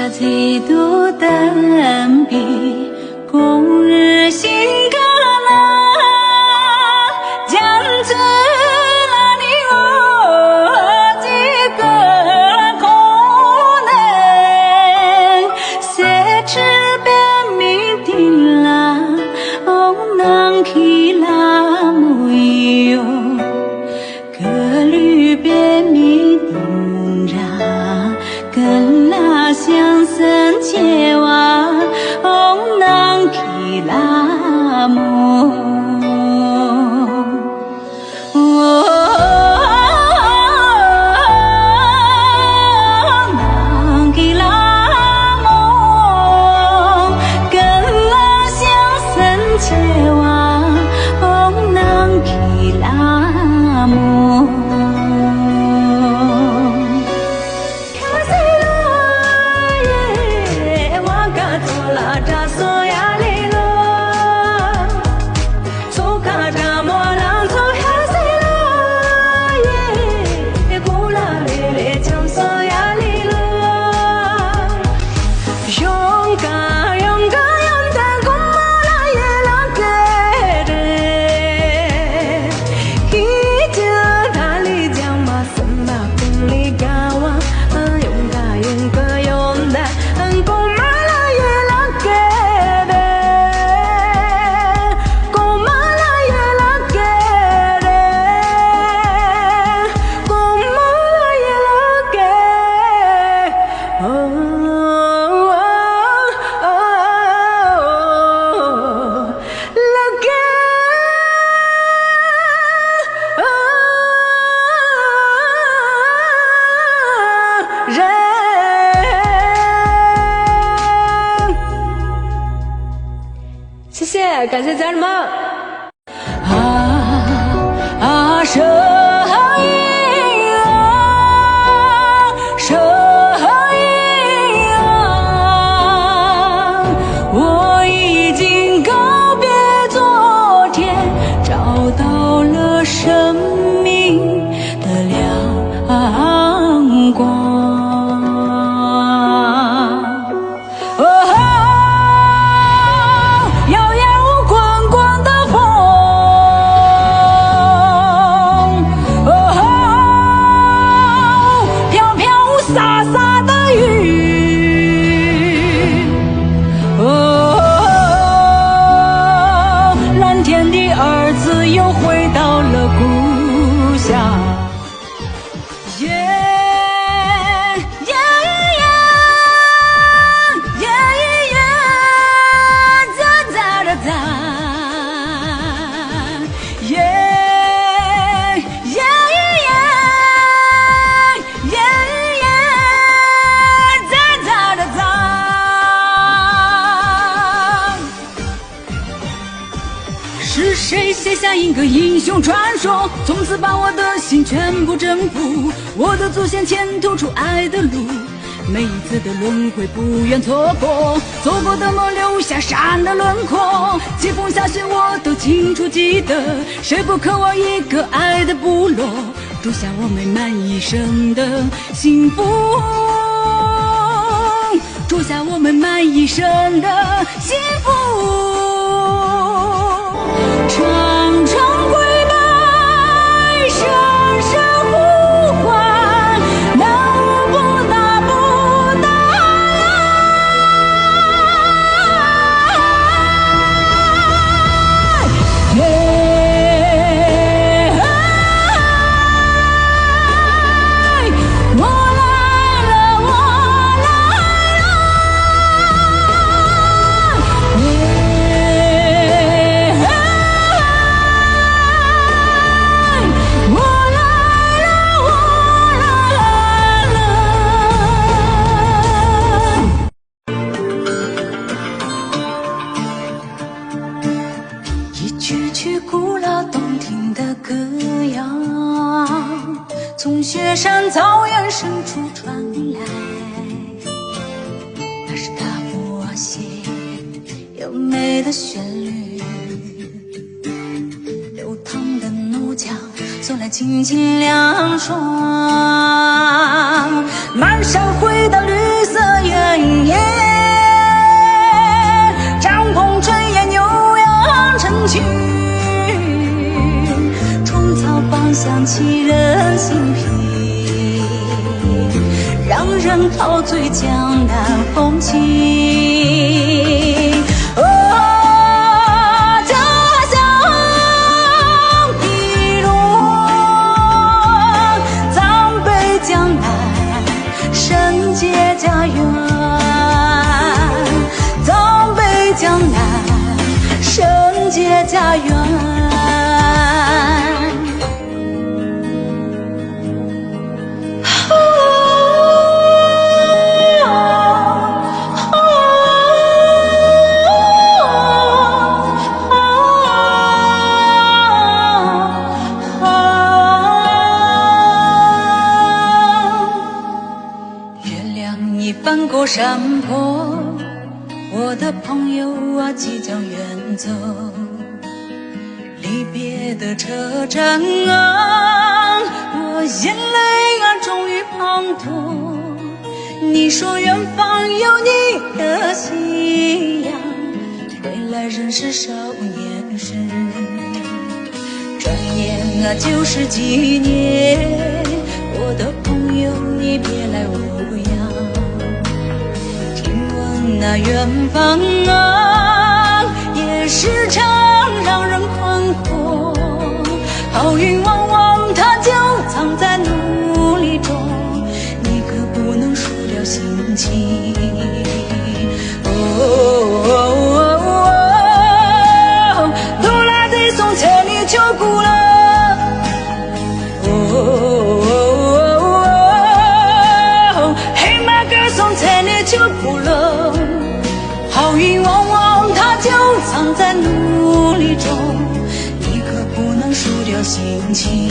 最多等比，共日新歌那将子那里我几个可能，谁知别米定啦，哦能去啦木有，可绿别米定啦，跟啦相生切哇，哦能去啦木。谢谢，感谢家人们。声音啊，声音啊，我已经告别昨天，找到了生命的亮光。是谁写下一个英雄传说，从此把我的心全部征服？我的祖先前途出爱的路，每一次的轮回不愿错过，错过的梦留下山的轮廓，起风下雪我都清楚记得，谁不渴望一个爱的部落，种下我美满一生的幸福，种下我美满一生的幸福。长长跪拜，声声呼唤，那不那不那来，我来了，我来了。古老动听的歌谣，从雪山草原深处传来，那是大漠写优美的旋律，流淌的怒江送来清清凉爽，漫山回到绿色原方响起人心脾，让人陶醉江南风情。哦，家乡的路，藏北江南，圣洁家园。藏北江南，圣洁家园。翻过山坡，我的朋友啊即将远走，离别的车站啊，我眼泪啊终于滂沱。你说远方有你的夕阳，回来仍是少年时，转眼啊就是几年，我的朋友你别来无恙。那远方啊，也时常让人困惑。好运往往它就藏在努力中，你可不能输掉心情。哆啦 A 从前你就哭了。黑马哥从前你就哭了。好运往往它就藏在努力中，你可不能输掉心情。